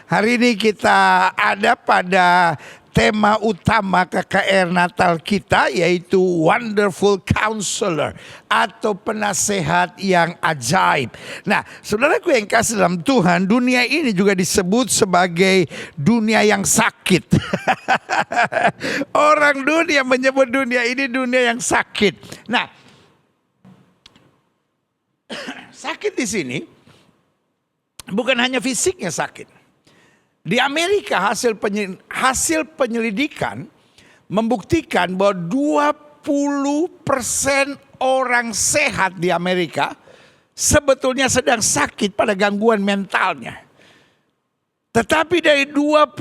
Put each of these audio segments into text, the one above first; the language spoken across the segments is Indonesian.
Hari ini kita ada pada tema utama KKR Natal kita, yaitu Wonderful Counselor atau penasehat yang ajaib. Nah, saudaraku yang kasih dalam Tuhan, dunia ini juga disebut sebagai dunia yang sakit. Orang dunia menyebut dunia ini dunia yang sakit. Nah, sakit di sini bukan hanya fisiknya sakit. Di Amerika hasil penyelidikan membuktikan bahwa 20% orang sehat di Amerika sebetulnya sedang sakit pada gangguan mentalnya. Tetapi dari 20%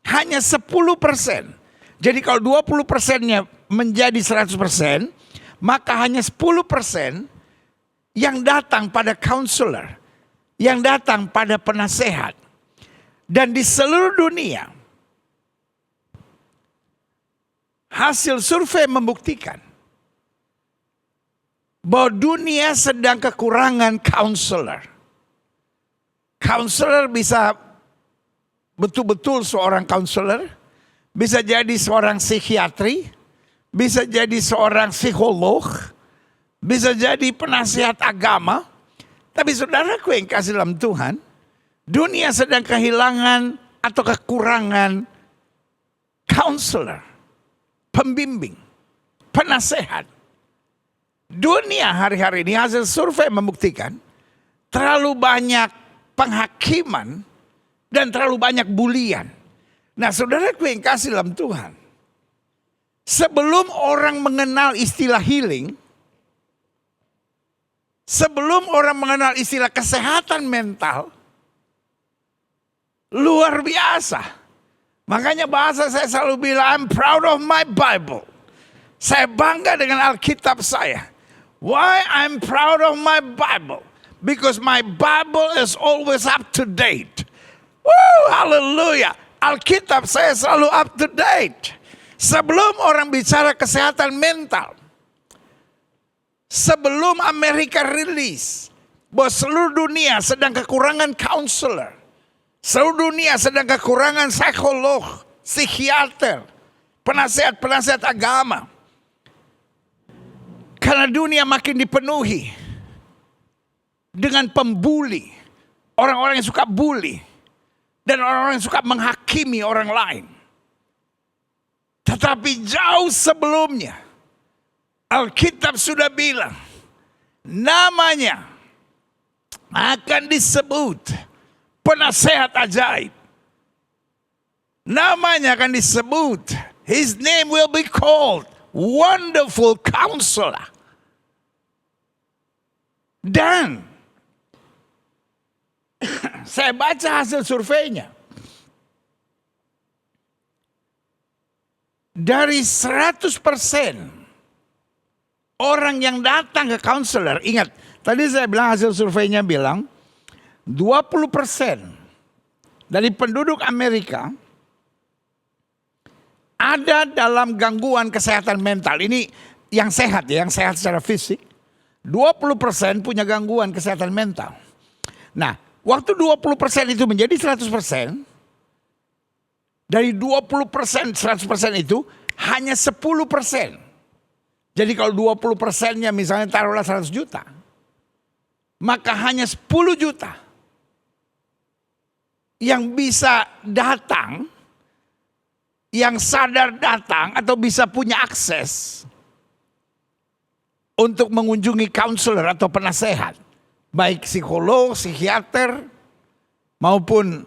hanya 10%. Jadi kalau 20%-nya menjadi 100%, maka hanya 10% yang datang pada counselor, yang datang pada penasehat. Dan di seluruh dunia, hasil survei membuktikan bahwa dunia sedang kekurangan counselor. Counselor bisa betul-betul seorang counselor, bisa jadi seorang psikiatri, bisa jadi seorang psikolog, bisa jadi penasihat agama. Tapi saudaraku yang kasih dalam Tuhan, dunia sedang kehilangan atau kekurangan counselor, pembimbing, penasehat. Dunia hari-hari ini hasil survei membuktikan terlalu banyak penghakiman dan terlalu banyak bulian. Nah, saudaraku yang kasih dalam Tuhan, sebelum orang mengenal istilah healing, sebelum orang mengenal istilah kesehatan mental, luar biasa. Makanya bahasa saya selalu bilang, I'm proud of my Bible. Saya bangga dengan Alkitab saya. Why I'm proud of my Bible? Because my Bible is always up to date. Woo, haleluya. Alkitab saya selalu up to date. Sebelum orang bicara kesehatan mental, sebelum Amerika rilis bahwa seluruh dunia sedang kekurangan counselor, seluruh dunia sedang kekurangan psikolog, psikiater, penasehat-penasehat agama. Karena dunia makin dipenuhi dengan pembuli, orang-orang yang suka bully, dan orang-orang yang suka menghakimi orang lain. Tetapi jauh sebelumnya, Alkitab sudah bilang, namanya akan disebut penasehat ajaib. Namanya akan disebut, his name will be called Wonderful Counselor. Dan saya baca hasil surveinya. Dari 100% orang yang datang ke counselor, ingat, tadi saya bilang hasil surveinya bilang 20% dari penduduk Amerika ada dalam gangguan kesehatan mental. Ini yang sehat ya, yang sehat secara fisik. 20% punya gangguan kesehatan mental. Nah, waktu 20% itu menjadi 100%, dari 20%, 100% itu hanya 10%. Jadi kalau 20%-nya misalnya taruhlah 100 juta, maka hanya 10 juta yang bisa datang, yang sadar datang atau bisa punya akses untuk mengunjungi counselor atau penasehat, baik psikolog, psikiater, maupun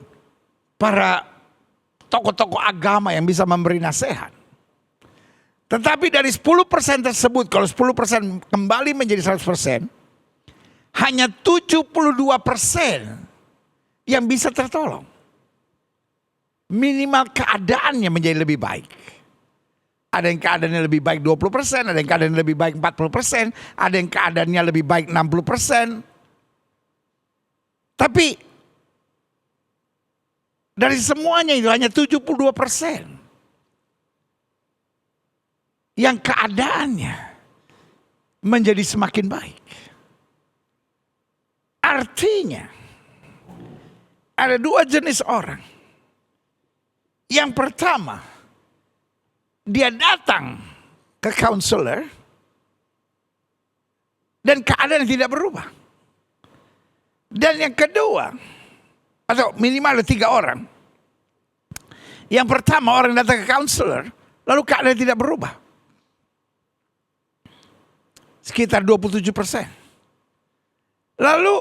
para tokoh-tokoh agama yang bisa memberi nasihat. Tetapi dari 10% tersebut, kalau 10% kembali menjadi 100%, hanya 72% yang bisa tertolong. Minimal keadaannya menjadi lebih baik. Ada yang keadaannya lebih baik 20%, ada yang keadaannya lebih baik 40%, ada yang keadaannya lebih baik 60%. Tapi dari semuanya itu hanya 72% yang keadaannya menjadi semakin baik. Artinya Ada dua jenis orang. Yang pertama, dia datang ke counselor dan keadaan tidak berubah. Dan yang kedua, atau minimal ada 3 orang. Yang pertama, orang datang ke counselor, lalu keadaan tidak berubah. Sekitar 27%. Lalu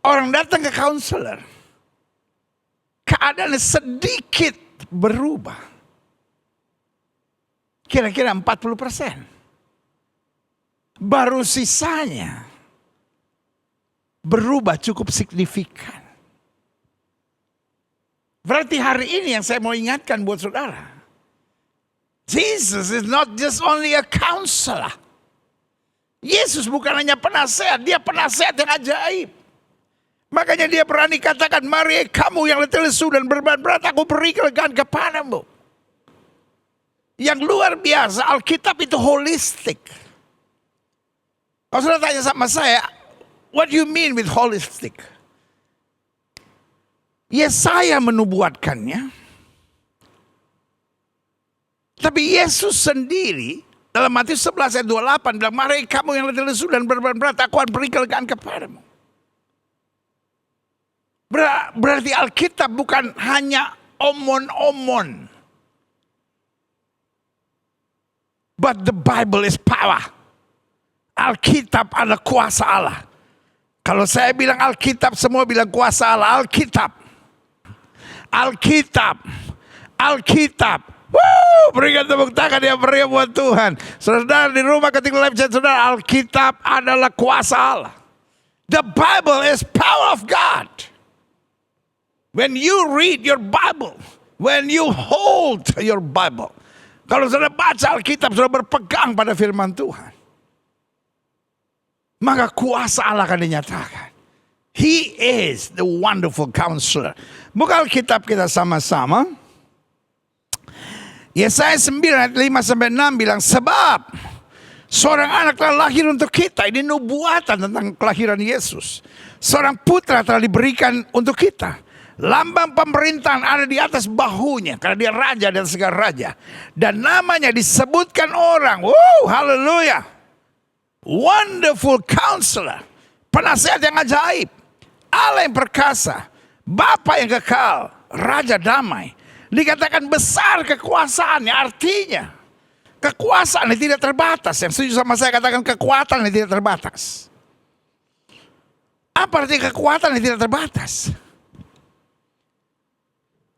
orang datang ke counselor, keadaan sedikit berubah. Kira-kira 40%. Baru sisanya berubah cukup signifikan. Berarti hari ini yang saya mau ingatkan buat saudara, Jesus is not just only a counselor. Yesus bukan hanya penasehat, dia penasehat yang ajaib. Makanya dia berani katakan, mari kamu yang letih lesu dan beban berat, aku beri kelegaan kepadamu. Yang luar biasa, Alkitab itu holistik. Kalau saudara tanya sama saya, what do you mean with holistic? Yesaya menubuatkannya. Tapi Yesus sendiri dalam Matius 11 ayat 28 bilang, mari kamu yang letih lesu dan beban berat, aku akan beri kelegaan kepadamu. Berarti Alkitab bukan hanya omon-omon. But the Bible is power. Alkitab adalah kuasa Allah. Kalau saya bilang Alkitab, semua bilang kuasa Allah. Alkitab. Alkitab. Alkitab. Woo, berikan tepuk tangan yang meriah buat Tuhan. Saudara di rumah ketika live chat saudara, Alkitab adalah kuasa Allah. The Bible is power of God. When you read your Bible, when you hold your Bible, kalau saudara baca Alkitab, saudara berpegang pada firman Tuhan, maka kuasa Allah akan dinyatakan. He is the wonderful counselor. Buka Alkitab kita sama-sama. Yesaya 9 ayat 5-6 bilang, sebab seorang anak telah lahir untuk kita. Ini nubuatan tentang kelahiran Yesus. Seorang putra telah diberikan untuk kita. Lambang pemerintahan ada di atas bahunya, karena dia raja dan segala raja. Dan namanya disebutkan orang. Wow, haleluya. Wonderful counselor. Penasehat yang ajaib. Allah yang perkasa. Bapa yang kekal. Raja damai. Dikatakan besar kekuasaannya. Artinya kekuasaan yang tidak terbatas. Yang setuju sama saya katakan kekuatan yang tidak terbatas. Apa arti kekuatan yang tidak terbatas?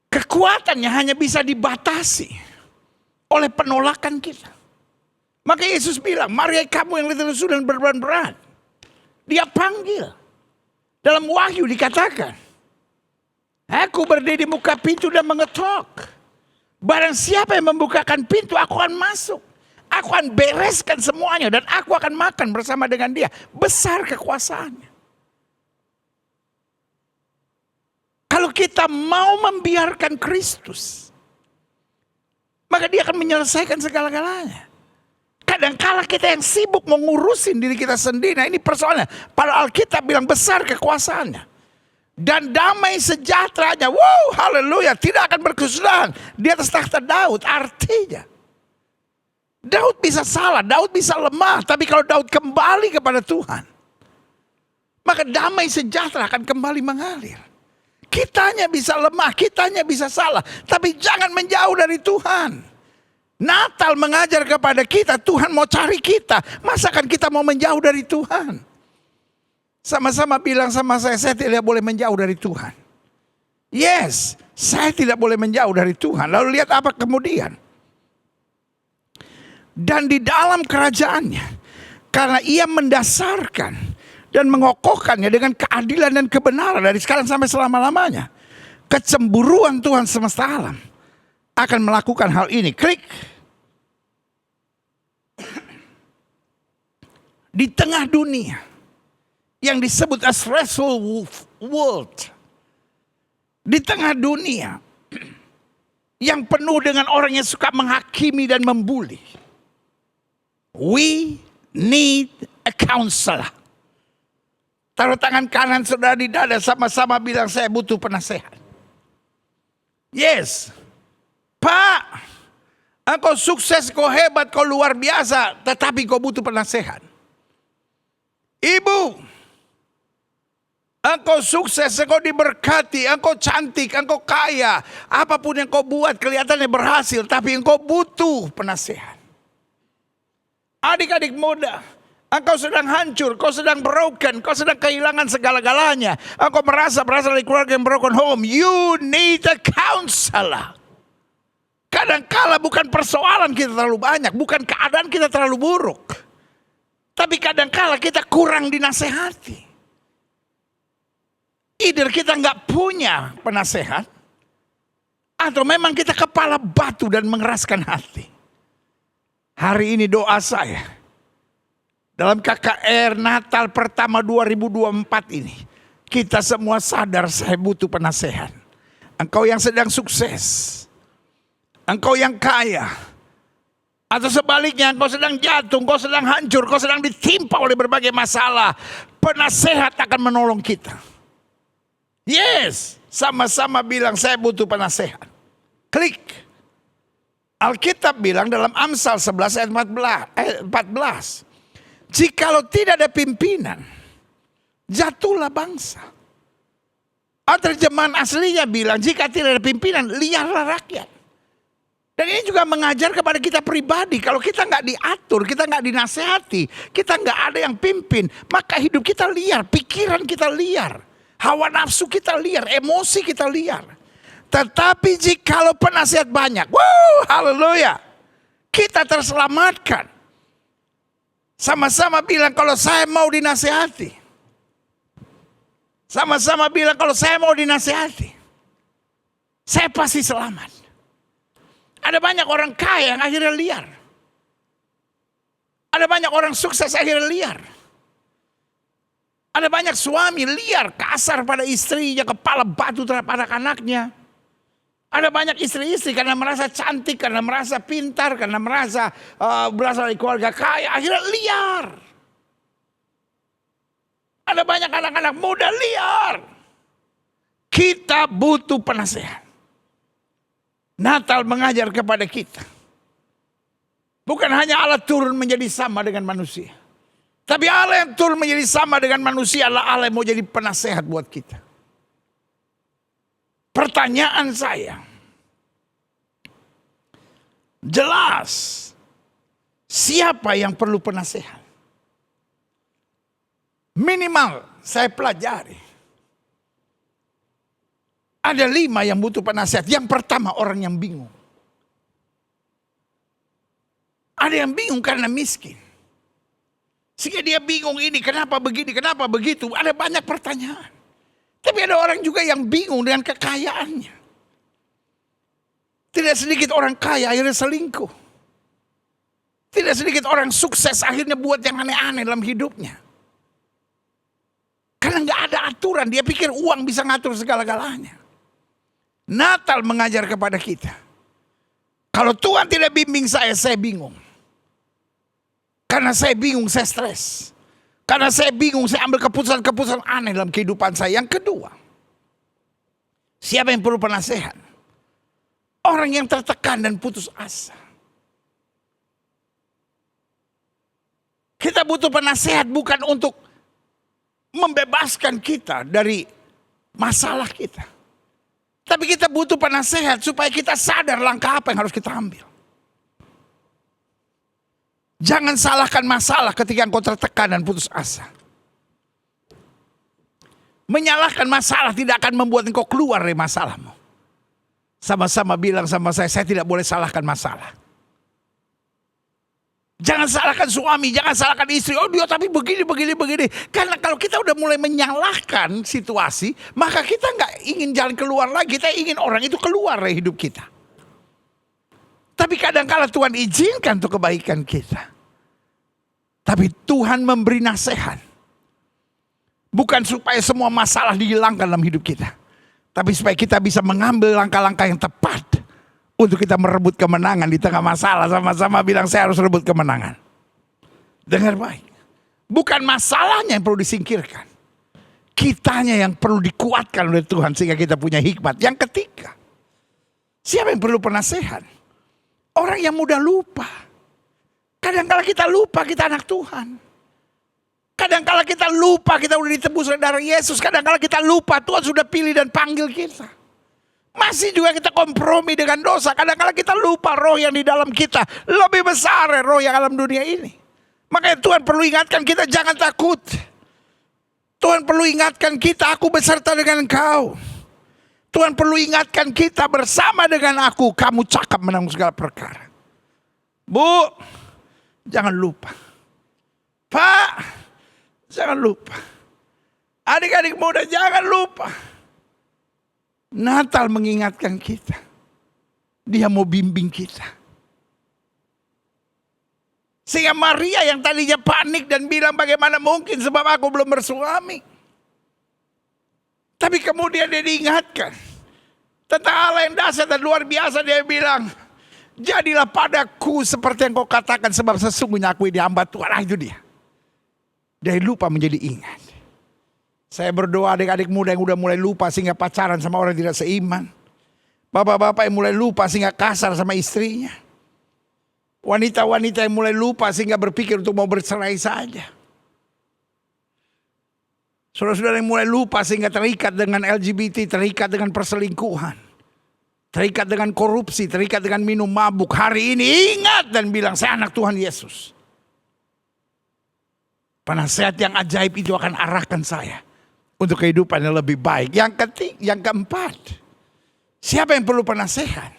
Kekuatannya hanya bisa dibatasi oleh penolakan kita. Maka Yesus bilang, mari kamu yang letih lesu dan beban berat. Dia panggil. Dalam Wahyu dikatakan, aku berdiri di muka pintu dan mengetok. Barang siapa yang membukakan pintu, aku akan masuk. Aku akan bereskan semuanya dan aku akan makan bersama dengan dia. Besar kekuasaannya. Kalau kita mau membiarkan Kristus, maka dia akan menyelesaikan segala-galanya. Kadang-kala kita yang sibuk mengurusin diri kita sendiri. Nah ini persoalannya. Pada Alkitab bilang besar kekuasaannya. Dan damai sejahteranya. Wow, haleluya. Tidak akan berkesudahan di atas takhta Daud. Artinya, Daud bisa salah, Daud bisa lemah. Tapi kalau Daud kembali kepada Tuhan, maka damai sejahtera akan kembali mengalir. Kitanya bisa lemah, kitanya bisa salah. Tapi jangan menjauh dari Tuhan. Natal mengajar kepada kita, Tuhan mau cari kita. Masakan kita mau menjauh dari Tuhan? Sama-sama bilang sama saya tidak boleh menjauh dari Tuhan. Yes, saya tidak boleh menjauh dari Tuhan. Lalu lihat apa kemudian. Dan di dalam kerajaannya, karena ia mendasarkan dan mengokohkannya dengan keadilan dan kebenaran dari sekarang sampai selama-lamanya. Kecemburuan Tuhan semesta alam akan melakukan hal ini. Klik. Di tengah dunia yang disebut as restful world. Di tengah dunia yang penuh dengan orang yang suka menghakimi dan membuli. We need a counselor. Taruh tangan kanan saudara di dada, sama-sama bilang saya butuh penasehat. Yes. Pak, engkau sukses, kau hebat, kau luar biasa, tetapi kau butuh penasehat. Ibu, engkau sukses, engkau diberkati, engkau cantik, engkau kaya. Apapun yang kau buat kelihatannya berhasil, tapi engkau butuh penasehat. Adik-adik muda, engkau sedang hancur, kau sedang broken, kau sedang kehilangan segala-galanya. Engkau merasa berasal dari keluarga yang broken home. You need a counselor. Kadangkala bukan persoalan kita terlalu banyak, bukan keadaan kita terlalu buruk. Tapi kadangkala kita kurang dinasehati. Either kita nggak punya penasehat, atau memang kita kepala batu dan mengeraskan hati. Hari ini doa saya, dalam KKR Natal pertama 2024 ini, kita semua sadar saya butuh penasehat. Engkau yang sedang sukses, engkau yang kaya, atau sebaliknya engkau sedang jatuh, engkau sedang hancur, engkau sedang ditimpa oleh berbagai masalah, penasehat akan menolong kita. Yes, sama-sama bilang saya butuh penasehat. Klik. Alkitab bilang dalam Amsal 11 ayat 14. Jikalau tidak ada pimpinan, jatuhlah bangsa. Terjemahan aslinya bilang jika tidak ada pimpinan, liarlah rakyat. Dan ini juga mengajar kepada kita pribadi. Kalau kita nggak diatur, kita nggak dinasehati, kita nggak ada yang pimpin, maka hidup kita liar, pikiran kita liar, hawa nafsu kita liar, emosi kita liar. Tetapi jikalau penasihat banyak, haleluya, kita terselamatkan. Sama-sama bilang kalau saya mau dinasehati. Sama-sama bilang kalau saya mau dinasehati, saya pasti selamat. Ada banyak orang kaya yang akhirnya liar. Ada banyak orang sukses akhirnya liar. Ada banyak suami liar, kasar pada istrinya, kepala batu terhadap anak-anaknya. Ada banyak istri-istri karena merasa cantik, karena merasa pintar, karena merasa berasal dari keluarga kaya, akhirnya liar. Ada banyak anak-anak muda liar. Kita butuh penasehat. Natal mengajar kepada kita. Bukan hanya Allah turun menjadi sama dengan manusia. Tapi Allah yang turun menjadi sama dengan manusia adalah Allah yang mau jadi penasehat buat kita. Pertanyaan saya, jelas siapa yang perlu penasehat? Minimal saya pelajari. Ada 5 yang butuh penasehat. Yang pertama orang yang bingung. Ada yang bingung karena miskin. Sehingga dia bingung ini kenapa begini, kenapa begitu. Ada banyak pertanyaan. Tapi ada orang juga yang bingung dengan kekayaannya. Tidak sedikit orang kaya akhirnya selingkuh. Tidak sedikit orang sukses akhirnya buat yang aneh-aneh dalam hidupnya. Karena nggak ada aturan, dia pikir uang bisa ngatur segala-galanya. Natal mengajar kepada kita. Kalau Tuhan tidak bimbing saya bingung. Karena saya bingung, saya stres. Karena saya bingung, saya ambil keputusan-keputusan aneh dalam kehidupan saya. Yang kedua, siapa yang perlu penasehat? Orang yang tertekan dan putus asa. Kita butuh penasehat bukan untuk membebaskan kita dari masalah kita. Tapi kita butuh penasehat supaya kita sadar langkah apa yang harus kita ambil. Jangan salahkan masalah ketika engkau tertekan dan putus asa. Menyalahkan masalah tidak akan membuat engkau keluar dari masalahmu. Sama-sama bilang sama saya tidak boleh salahkan masalah. Jangan salahkan suami, jangan salahkan istri. Oh dia tapi begini. Karena kalau kita udah mulai menyalahkan situasi, maka kita nggak ingin jalan keluar lagi. Kita ingin orang itu keluar dari hidup kita. Tapi kadang-kala Tuhan izinkan untuk kebaikan kita. Tapi Tuhan memberi nasihat. Bukan supaya semua masalah dihilangkan dalam hidup kita. Tapi supaya kita bisa mengambil langkah-langkah yang tepat. Untuk kita merebut kemenangan di tengah masalah. Sama-sama bilang saya harus rebut kemenangan. Dengar baik. Bukan masalahnya yang perlu disingkirkan. Kitanya yang perlu dikuatkan oleh Tuhan. Sehingga kita punya hikmat. Yang ketiga. Siapa yang perlu penasehat? Orang yang mudah lupa. Kadang-kala kita lupa kita anak Tuhan. Kadang-kala kita lupa kita udah ditebus oleh darah Yesus. Kadang-kala kita lupa Tuhan sudah pilih dan panggil kita. Masih juga kita kompromi dengan dosa. Kadang-kala kita lupa roh yang di dalam kita lebih besar roh yang dalam dunia ini. Makanya Tuhan perlu ingatkan kita jangan takut. Tuhan perlu ingatkan kita aku beserta dengan engkau. Tuhan perlu ingatkan kita bersama dengan aku kamu cakap menanggung segala perkara. Bu, jangan lupa. Pak, jangan lupa. Adik-adik muda jangan lupa. Natal mengingatkan kita. Dia mau bimbing kita. Sehingga Maria yang tadinya panik dan bilang bagaimana mungkin sebab aku belum bersuami. Tapi kemudian dia diingatkan. Tentang Allah yang dahsyat dan luar biasa dia bilang. Jadilah padaku seperti yang kau katakan sebab sesungguhnya aku ini hamba Tuhan. Itu dia. Dia lupa menjadi ingat. Saya berdoa adik-adik muda yang udah mulai lupa sehingga pacaran sama orang tidak seiman. Bapak-bapak yang mulai lupa sehingga kasar sama istrinya. Wanita-wanita yang mulai lupa sehingga berpikir untuk mau bercerai saja. Saudara-saudara yang mulai lupa sehingga terikat dengan LGBT, terikat dengan perselingkuhan. Terikat dengan korupsi, terikat dengan minum mabuk. Hari ini ingat dan bilang saya anak Tuhan Yesus. Penasehat yang ajaib itu akan arahkan saya untuk kehidupan yang lebih baik. Yang keempat, siapa yang perlu penasehat?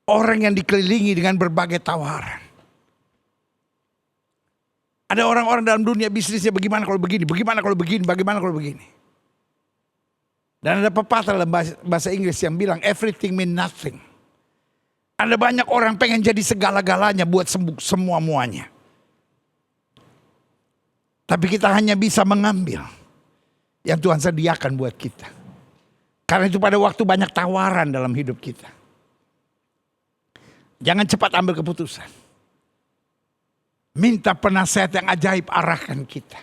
Orang yang dikelilingi dengan berbagai tawaran. Ada orang-orang dalam dunia bisnisnya bagaimana kalau begini, bagaimana kalau begini, bagaimana kalau begini. Dan ada pepatah dalam bahasa Inggris yang bilang everything mean nothing. Ada banyak orang pengen jadi segala-galanya buat semua-muanya. Tapi kita hanya bisa mengambil yang Tuhan sediakan buat kita. Karena itu pada waktu banyak tawaran dalam hidup kita. Jangan cepat ambil keputusan. Minta penasehat yang ajaib arahkan kita.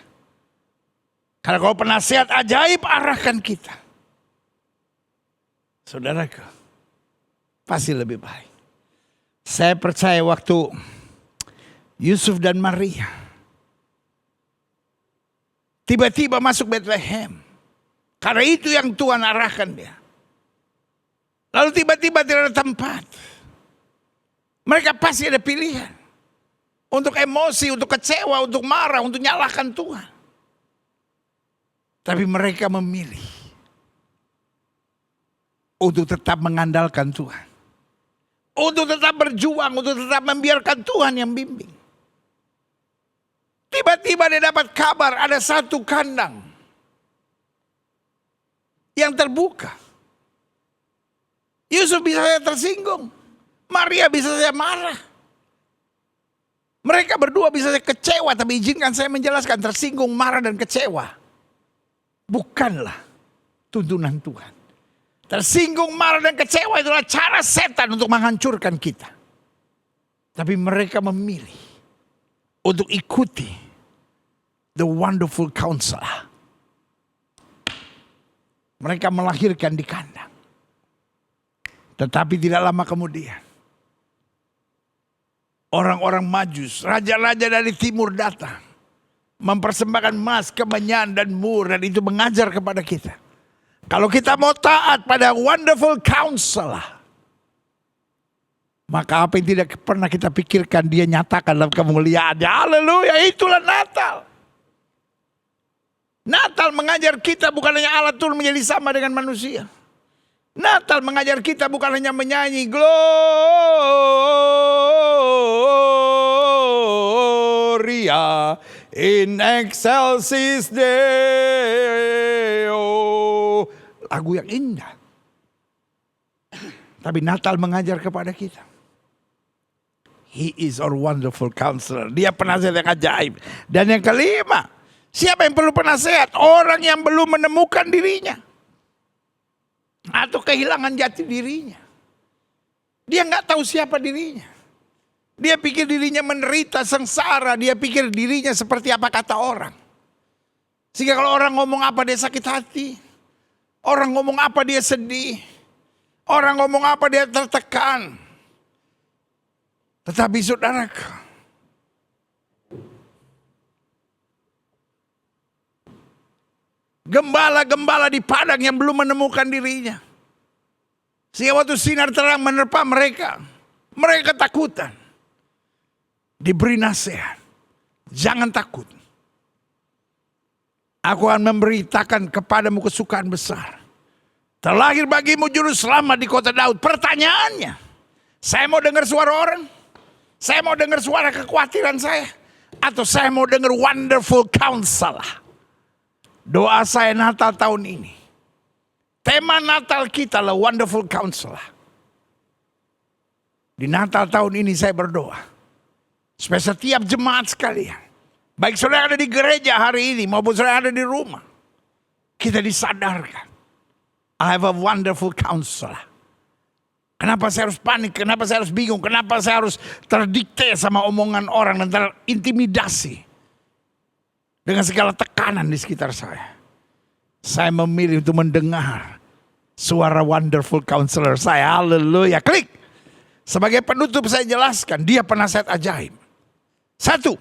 Karena kalau penasehat ajaib arahkan kita. Saudaraku, pasti lebih baik. Saya percaya waktu Yusuf dan Maria tiba-tiba masuk Bethlehem. Karena itu yang Tuhan arahkan dia. Lalu tiba-tiba tidak ada tempat. Mereka pasti ada pilihan. Untuk emosi, untuk kecewa, untuk marah, untuk nyalahkan Tuhan. Tapi mereka memilih untuk tetap mengandalkan Tuhan. Untuk tetap berjuang, untuk tetap membiarkan Tuhan yang bimbing. Tiba-tiba dia dapat kabar ada satu kandang yang terbuka. Yusuf bisa saja tersinggung. Maria bisa saja marah. Mereka berdua bisa saja kecewa, tapi izinkan saya menjelaskan tersinggung, marah dan kecewa. Bukanlah tuntunan Tuhan. Tersinggung, marah dan kecewa itulah cara setan untuk menghancurkan kita. Tapi mereka memilih untuk ikuti the wonderful counselor. Mereka melahirkan di kandang. Tetapi tidak lama kemudian orang-orang Majus, raja-raja dari timur datang. Mempersembahkan emas, kemenyan dan mur. Dan itu mengajar kepada kita. Kalau kita mau taat pada wonderful counselor. Maka apa yang tidak pernah kita pikirkan dia nyatakan dalam kemuliaannya. Haleluya, itulah Natal. Natal mengajar kita bukan hanya Allah turun menjadi sama dengan manusia. Natal mengajar kita bukan hanya menyanyi Gloria in excelsis Deo. Lagu yang indah. Tapi Natal mengajar kepada kita. He is our wonderful counselor. Dia penasehat yang ajaib. Dan yang kelima, siapa yang perlu penasehat? Orang yang belum menemukan dirinya. Atau kehilangan jati dirinya. Dia nggak tahu siapa dirinya. Dia pikir dirinya menderita, sengsara. Dia pikir dirinya seperti apa kata orang. Sehingga kalau orang ngomong apa dia sakit hati. Orang ngomong apa dia sedih. Orang ngomong apa dia tertekan. Tetapi saudaraku, gembala-gembala di padang yang belum menemukan dirinya. Sehingga waktu sinar terang menerpa mereka, mereka ketakutan. Diberi nasihat, jangan takut. Aku akan memberitakan kepadamu kesukaan besar. Terlahir bagimu juru selamat di kota Daud. Pertanyaannya, saya mau dengar suara orang? Saya mau dengar suara kekhawatiran saya? Atau saya mau dengar wonderful counselor? Doa saya Natal tahun ini. Tema Natal kita adalah wonderful counselor. Di Natal tahun ini saya berdoa. Supaya setiap jemaat sekalian. Baik saudara ada di gereja hari ini maupun saudara ada di rumah. Kita disadarkan. I have a wonderful counselor. Kenapa saya harus panik? Kenapa saya harus bingung? Kenapa saya harus terdikte sama omongan orang dan terintimidasi? Dengan segala tekanan di sekitar saya. Saya memilih untuk mendengar suara wonderful counselor saya. Haleluya. Klik. Sebagai penutup saya jelaskan. Dia penasihat ajaib. Satu.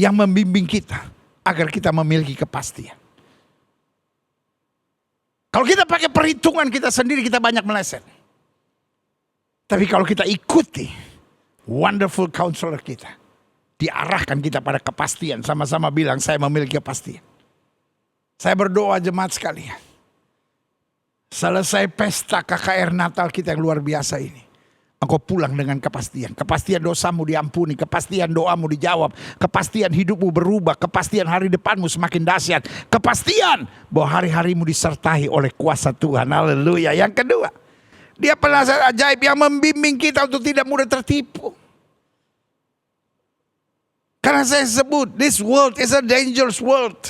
Yang membimbing kita. Agar kita memiliki kepastian. Kalau kita pakai perhitungan kita sendiri, kita banyak meleset. Tapi kalau kita ikuti wonderful counselor kita, diarahkan kita pada kepastian. Sama-sama bilang, saya memiliki kepastian. Saya berdoa jemaat sekalian. Selesai pesta KKR Natal kita yang luar biasa ini. Engkau pulang dengan kepastian. Kepastian dosamu diampuni. Kepastian doamu dijawab. Kepastian hidupmu berubah. Kepastian hari depanmu semakin dahsyat. Kepastian bahwa hari-harimu disertai oleh kuasa Tuhan. Haleluya. Yang kedua, dia penasihat ajaib yang membimbing kita untuk tidak mudah tertipu. Karena saya sebut, this world is a dangerous world.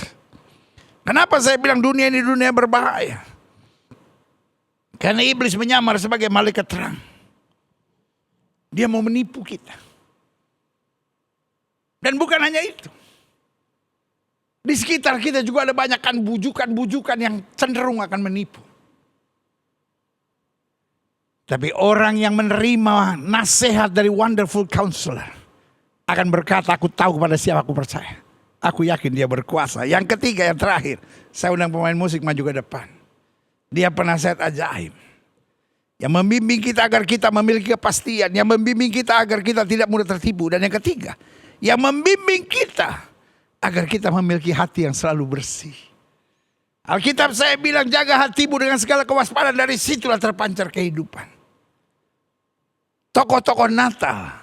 Kenapa saya bilang dunia ini dunia berbahaya? Karena iblis menyamar sebagai malaikat terang. Dia mau menipu kita. Dan bukan hanya itu. Di sekitar kita juga ada banyak kan bujukan-bujukan yang cenderung akan menipu. Tapi orang yang menerima nasihat dari wonderful counselor akan berkata, aku tahu kepada siapa aku percaya. Aku yakin dia berkuasa. Yang ketiga, yang terakhir. Saya undang pemain musik maju ke depan. Dia penasihat ajaib. Yang membimbing kita agar kita memiliki kepastian. Yang membimbing kita agar kita tidak mudah tertipu. Dan yang ketiga, yang membimbing kita agar kita memiliki hati yang selalu bersih. Alkitab saya bilang, jaga hatimu dengan segala kewaspadaan, dari situlah terpancar kehidupan. Tokoh-tokoh Natal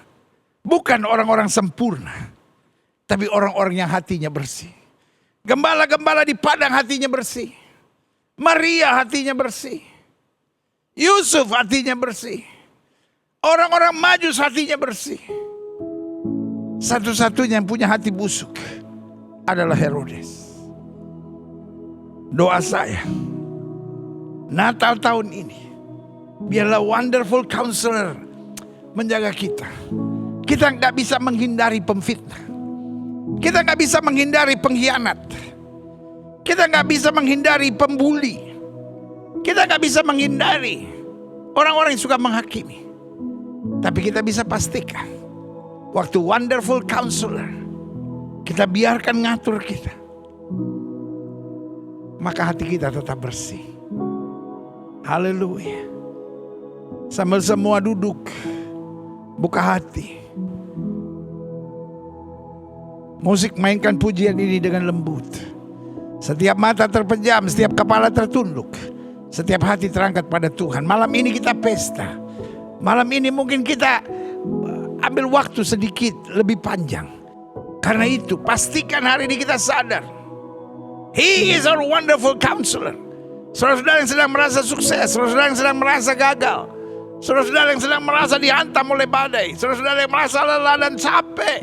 bukan orang-orang sempurna, tapi orang-orang yang hatinya bersih. Gembala-gembala di padang hatinya bersih. Maria hatinya bersih. Yusuf hatinya bersih. Orang-orang Majus hatinya bersih. Satu-satunya yang punya hati busuk adalah Herodes. Doa saya, Natal tahun ini, biarlah wonderful counselor menjaga kita. Kita gak bisa menghindari pemfitnah. Kita gak bisa menghindari pengkhianat. Kita gak bisa menghindari pembuli. Kita gak bisa menghindari orang-orang yang suka menghakimi. Tapi kita bisa pastikan, waktu wonderful counselor kita biarkan ngatur kita, maka hati kita tetap bersih. Haleluya. Sambil semua duduk, buka hati. Musik mainkan pujian ini dengan lembut. Setiap mata terpejam, setiap kepala tertunduk, setiap hati terangkat pada Tuhan. Malam ini kita pesta. Malam ini mungkin kita ambil waktu sedikit lebih panjang. Karena itu pastikan hari ini kita sadar, He is our wonderful counselor. Saudara-saudara yang sedang merasa sukses, saudara-saudara yang sedang merasa gagal, saudara-saudara yang sedang merasa dihantam oleh badai, saudara-saudara yang merasa lelah dan capek,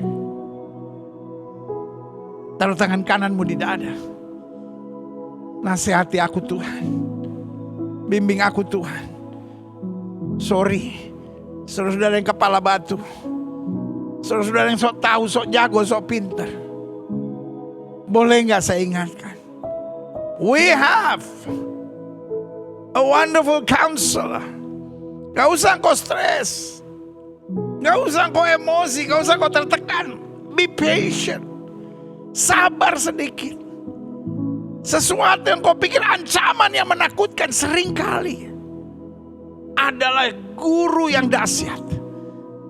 taruh tangan kananmu di dada. Nasihati aku Tuhan, bimbing aku Tuhan. Sorry, saudara-saudara yang kepala batu, saudara-saudara yang sok tahu, sok jago, sok pintar. Boleh gak saya ingatkan, we have A wonderful counselor. Gak usah kau stres. Gak usah kau emosi. Gak usah kau tertekan. Be patient. Sabar sedikit. Sesuatu yang kau pikir ancaman yang menakutkan seringkali adalah guru yang dahsyat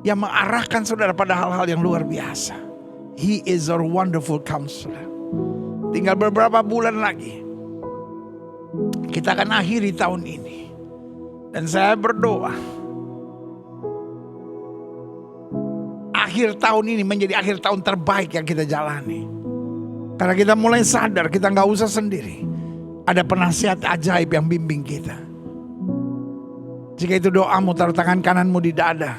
yang mengarahkan saudara pada hal-hal yang luar biasa. He is our wonderful counselor. Tinggal beberapa bulan lagi kita akan akhiri tahun ini. Dan saya berdoa akhir tahun ini menjadi akhir tahun terbaik yang kita jalani. Karena kita mulai sadar kita gak usah sendiri. Ada penasihat ajaib yang bimbing kita. Jika itu doamu, taruh tangan kananmu di dada.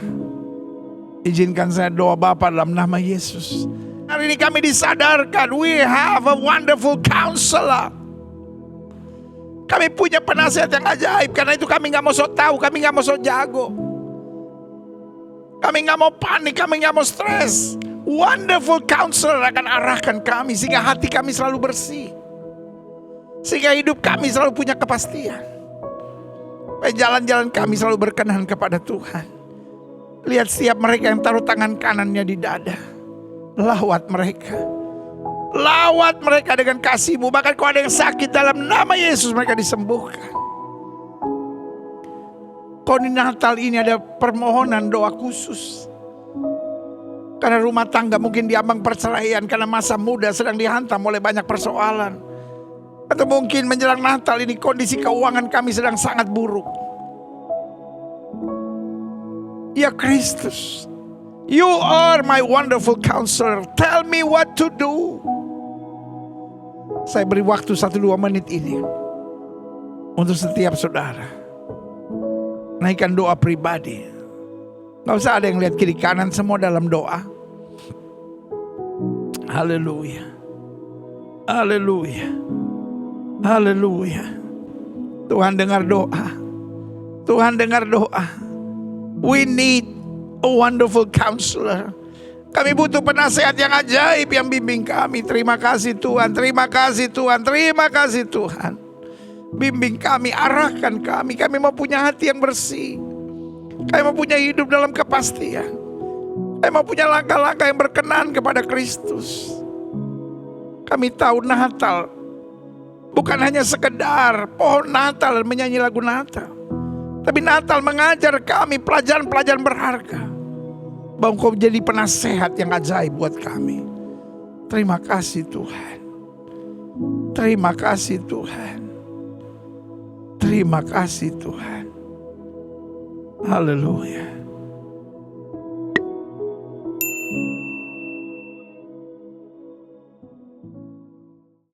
Izinkan saya doa Bapa dalam nama Yesus. Hari ini kami disadarkan, we have a wonderful counselor. Kami punya penasihat yang ajaib. Karena itu kami gak mau sok tahu, kami gak mau sok jago. Kami gak mau panik, kami gak mau stres. Wonderful counselor akan arahkan kami sehingga hati kami selalu bersih. Sehingga hidup kami selalu punya kepastian. Jalan-jalan kami selalu berkenan kepada Tuhan. Lihat setiap mereka yang taruh tangan kanannya di dada. Lawat mereka. Lawat mereka dengan kasih-Mu. Bahkan kalau ada yang sakit dalam nama Yesus mereka disembuhkan. Kalau di Natal ini ada permohonan doa khusus. Karena rumah tangga mungkin diambang perceraian. Karena masa muda sedang dihantam oleh banyak persoalan. Atau mungkin menjelang Natal ini kondisi keuangan kami sedang sangat buruk. Ya Kristus, You are my wonderful counselor. Tell me what to do. Saya beri waktu 1-2 menit ini untuk setiap saudara. Naikkan doa pribadi. Gak usah ada yang lihat kiri kanan, semua dalam doa. Haleluya. Haleluya. Haleluya. Tuhan dengar doa. Tuhan dengar doa. We need a wonderful counselor. Kami butuh penasehat yang ajaib yang bimbing kami. Terima kasih Tuhan. Terima kasih Tuhan. Terima kasih Tuhan. Bimbing kami, arahkan kami. Kami mau punya hati yang bersih. Kami mau punya hidup dalam kepastian. Kami mau punya langkah-langkah yang berkenan kepada Kristus. Kami tahu Natal bukan hanya sekedar pohon Natal dan menyanyi lagu Natal. Tapi Natal mengajar kami pelajaran-pelajaran berharga. Bahwa Engkau menjadi penasehat yang ajaib buat kami. Terima kasih Tuhan. Terima kasih Tuhan. Terima kasih Tuhan. Haleluya.